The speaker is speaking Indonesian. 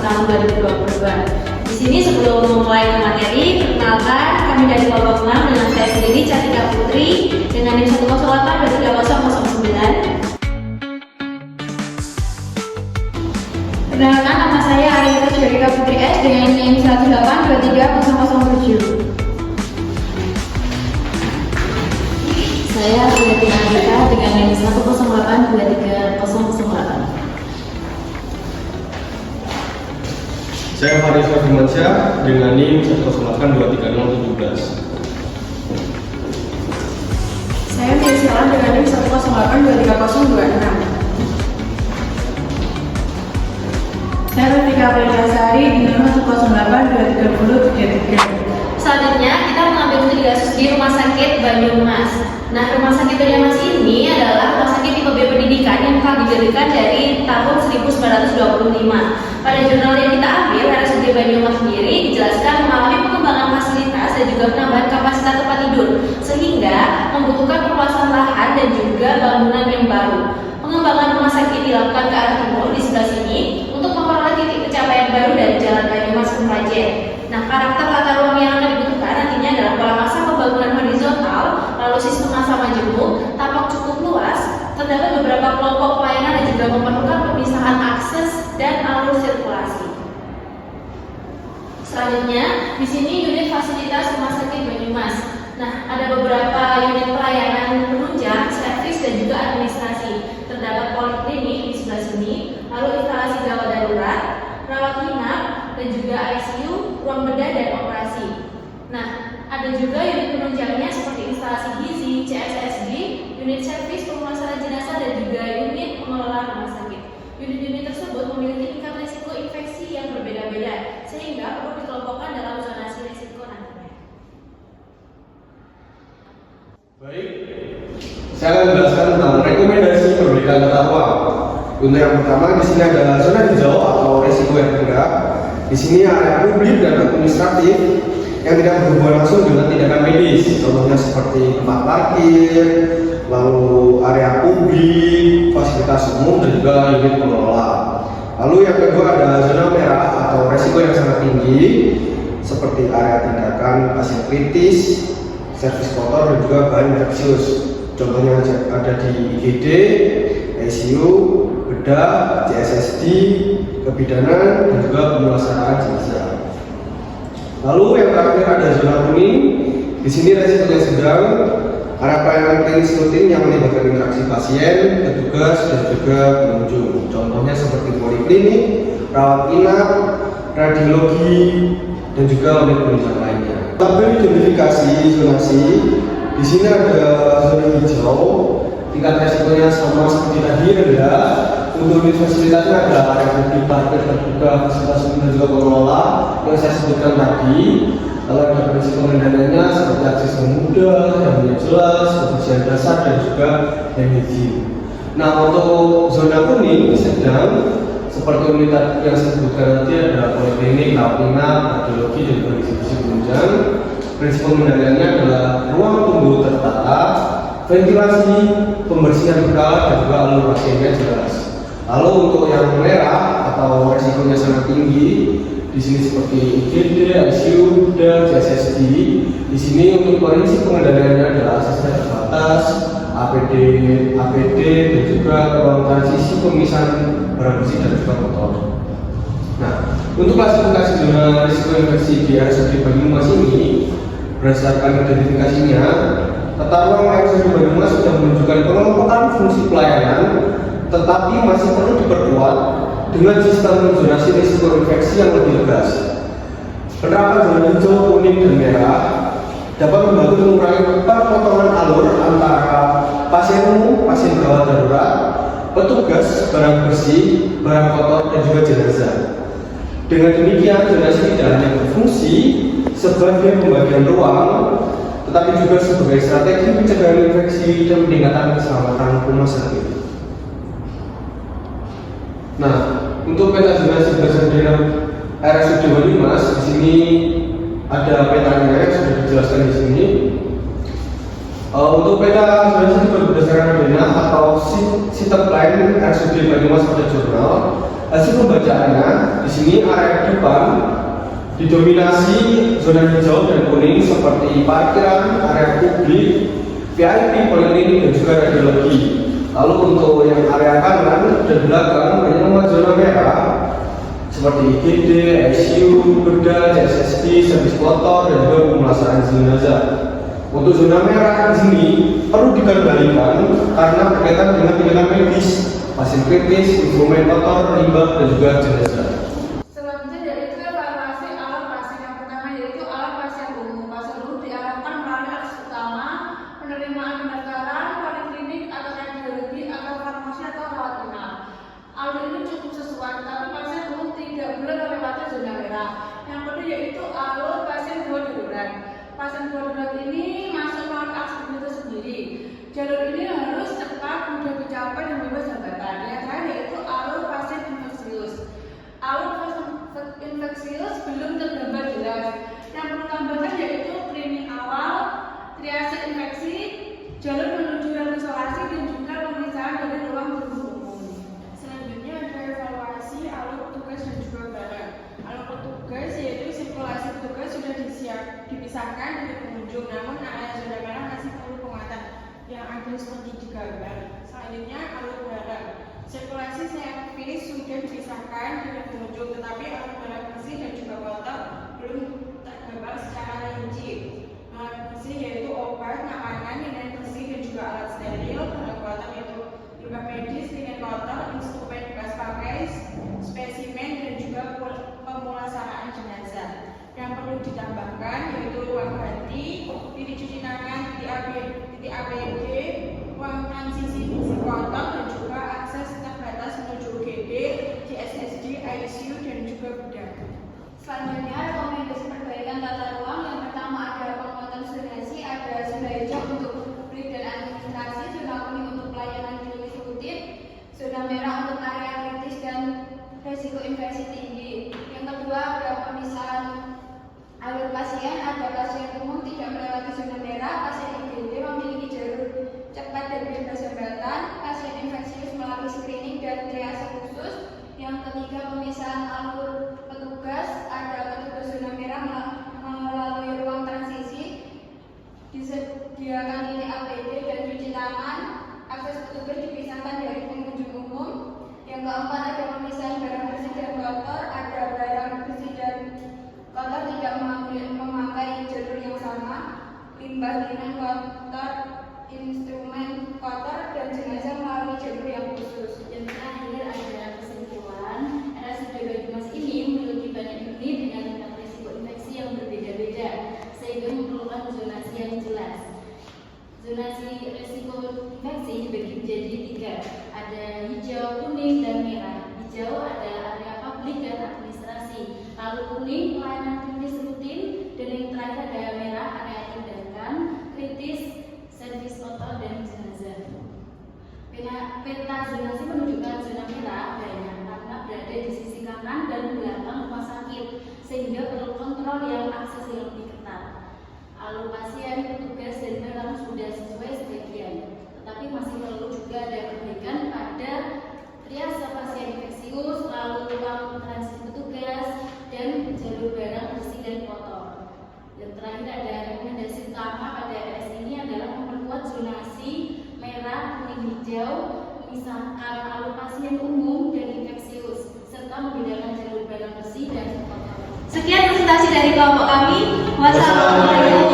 tahun 2022. Di sini sebelum memulai materi, perkenalkan kami dari kelompok 6 dengan saya sendiri Cantika Putri dengan NIM 108230009. Perkenalkan, nama saya Arita Jurika Putri S dengan NIM 108230007. Saya Sulitin Andika dengan NIM 108230008. Saya Faris Firmansyah dengan NIM 108230017. Saya Mirsialan dengan NIM 108230026. Saya Rafika Prilasari dengan 1082330. Selanjutnya kita mengambil studi kasus di Rumah Sakit Banyumas. Nah, Rumah Sakit Banyumas ini adalah rumah sakit tipe B pendidikan yang telah didirikan dari tahun 1925. Pada jurnal yang kita ambil, RSUD Banyumas sendiri dijelaskan mengalami pengembangan fasilitas dan juga penambahan kapasitas tempat tidur, sehingga membutuhkan perluasan lahan dan juga bangunan yang baru. Pengembangan rumah sakit dilakukan ke arah timur di sebelah sini untuk memperoleh titik pencapaian baru dari Jalan Banyumas Kemrajen. Nah, karakter tata ruang yang akan dibutuhkan nantinya adalah pola masa pembangunan horizontal, lalu sistem masa majemuk, tapak cukup luas, terdapat beberapa kelompok pelayanan dan juga memerlukan pemisahan akses dan alur sirkulasi. Selanjutnya, di sini unit fasilitas Rumah Sakit Banyumas. Nah, ada beberapa unit pelayanan penunjang, servis dan juga administrasi. Terdapat poliklinik di sebelah sini, lalu instalasi gawat darurat, rawat inap, dan juga ICU, ruang bedah dan operasi. Nah, ada juga unit penunjangnya seperti instalasi gizi, CSSD, unit servis pemulasaran jenazah dan juga unit pengelola rumah sakit. Unit-unit tersebut memiliki tingkat risiko infeksi yang berbeda-beda, sehingga perlu dikelompokkan dalam zonasi risiko nantinya. Baik, saya akan menjelaskan tentang rekomendasi perbaikan tata ruang. Untuk yang pertama, di sini ada zona hijau atau risiko yang rendah. Di sini area publik dan administratif yang tidak berhubungan langsung dengan tindakan medis, contohnya seperti tempat parkir, lalu area publik, fasilitas umum dan juga unit pengelola. Lalu yang kedua ada zona merah atau risiko yang sangat tinggi, seperti area tindakan pasien kritis, servis kotor dan juga bahan infeksius. Contohnya ada di IGD, ICU, bedah, CSSD, kebidanan, dan juga pemulasaraan jenazah. Lalu yang terakhir ada zona kuning. Di sini resikonya sedang, area pelayanan klinis rutin yang melibatkan interaksi pasien, petugas, dan juga pengunjung. Contohnya seperti poliklinik, rawat inap, radiologi, dan juga unit penunjang lainnya. Tabel identifikasi zonasi. Di sini ada zona hijau, tingkat resikonya sama seperti tadi rendah. Untuk unit fasilitasnya ada area publik, parkir terbuka, fasilitas umum dan juga pengelola yang saya sebutkan tadi. Lalu ada risiko rendahannya seperti akses yang mudah, yang jelas, kebersihan dasar dan juga yang izin. Nah, untuk zona kuning sedang seperti unit yang saya sebutkan tadi ada poliklinik, rawat inap, radiologi dan juga institusi penunjang. Prinsip pengendaliannya adalah ruang tunggu tertata, ventilasi, pembersihan berkala dan juga alur pasiennya jelas. Lalu untuk yang merah atau resikonya sangat tinggi, di sini seperti IGD, ICU, dan CSSD. Di sini untuk prinsip pengendaliannya adalah aksesnya terbatas, APD, dan juga ruang transisi pemisahan barang bersih dan juga kotor. Nah, untuk klasifikasi zona risiko infeksi di RSUD Banyumas ini, berdasarkan identifikasinya, tata ruang RSUD Banyumas sudah menunjukkan pengelompokan fungsi pelayanan, tetapi masih perlu diperkuat dengan sistem zonasi risiko infeksi yang lebih tegas. Penerapan zona hijau, kuning, dan merah dapat membantu mengurangi perpotongan alur antara pasien umum, pasien gawat darurat, petugas, barang bersih, barang kotor, dan juga jenazah. Dengan demikian, zonasi tidak hanya berfungsi sebagai pembagian ruang, tetapi juga sebagai strategi pencegahan infeksi dan peningkatan keselamatan rumah sakit. Nah, untuk peta zonasi berdasarkan daerah RSUD Banyumas, di sini ada petanya yang sudah dijelaskan di sini. Untuk peta zonasi berdasarkan daerah atau sistem lain RSUD Banyumas pada jurnal, hasil pembacaannya di sini area depan didominasi zona hijau dan kuning seperti parkiran, area publik, VIP, poliklinik, dan juga radiologi. Lalu untuk yang area kanan dan belakang banyak zona merah seperti IGD, ICU, bedah, CSSD, servis kotor, dan juga pemulasaran jenazah. Untuk zona merah di sini perlu dikendalikan karena berkaitan dengan tindakan medis, pasien kritis, instrumen kotor, limbah, dan juga jenazah. Selanjutnya yaitu evaluasi alat pasien. Yang pertama yaitu alat pasien umum. Pasien umum diarahkan melalui akses utama, penerimaan pendaftaran, poliklinik atau radiologi atau farmasi atau rawat inap. Alur ini cukup sesuai, tapi pasien umum tidak boleh melewati zona merah. Yang kedua yaitu alur pasien gawat darurat. Pasien gawat darurat ini masuk melalui akses itu sendiri. Jalur ini harus cepat, mudah dicapai dan bebas hambatan. Yang terakhir yaitu alur pasien infeksius. Alur pasien infeksius belum tergambar jelas. Yang perlu tambahkan yaitu screening awal, triase infeksi, jalur menuju ruang isolasi dan juga pemeriksaan dari ruang tunggu umum. Selanjutnya ada evaluasi alur petugas dan juga barang. Alur petugas yaitu sirkulasi petugas sudah dipisahkan dari pengunjung, namun area zona merah masih perlu penguatan yang ada seperti di gambar. Selanjutnya alur barang. Sirkulasi servis sudah dipisahkan dari pengunjung, tetapi alur barang bersih dan juga kotor belum tergambar secara rinci. Alat bersih yaitu obat, makanan, linen bersih dan juga alat steril. Barang kotor yaitu limbah medis, linen kotor, instrumen bekas pakai, spesimen dan juga pemulasaraan jenazah. Yang perlu ditambahkan yaitu ruang ganti, titik cuci tangan, titik APD, ruang transisi bersih kotor dan juga akses terbatas menuju UGD, CSSD, ICU dan juga bedah. Selanjutnya rekomendasi perbaikan tata ruang. Yang pertama ada penguatan zonasi, ada zona hijau untuk publik dan administrasi, zona kuning untuk pelayanan klinis rutin, zona merah untuk area kritis dan resiko infeksi tinggi. Yang kedua ada pemisahan alur pasien, ada pasien umum tidak melewati zona merah, pasien IGD memiliki jalur cepat dan bebas hambatan, pasien infeksius melalui screening dan triase khusus. Yang ketiga pemisahan alur petugas, ada petugas zona merah melalui ruang transisi, disediakan titik APD dan cuci tangan, akses petugas dipisahkan dari pengunjung umum. Yang keempat ada pemisahan barang bersih dan kotor, ada barang bersih dan kotor tidak memakai jalur yang sama, limbah linen kotor, instrumen kotor dan jenazah melalui jalur yang khusus. Yang terakhir ada kesimpulan, RSUD Banyumas ini memiliki banyak unit dengan tingkat risiko infeksi yang berbeda-beda, sehingga memerlukan zonasi yang jelas. Zonasi risiko infeksi dibagi menjadi 3, ada hijau, kuning, dan merah. Hijau ada area publik dan administrasi, lalu kuning pelayanan klinis rutin, dan yang terakhir ada merah area tindakan kritis, servis kotor, dan jenazah. Peta zonasi menunjukkan zona merah banyak karena berada di sisi kanan dan belakang rumah sakit, sehingga perlu kontrol yang akses yang lebih ketat. Alur pasien, petugas, dan barang sudah sesuai sebagian, tetapi masih perlu juga ada perbaikan pada triase pasien infeksius, lalu ruang transit petugas, dan jalur barang bersih dan kotor. Yang terakhir ada rekomendasi utama pada RS ini adalah memperkuat zonasi merah, kuning, hijau, memisahkan alur pasien umum dan infeksius, serta membedakan jalur barang bersih dan kotor. Sekian presentasi dari kelompok kami. Wassalamualaikum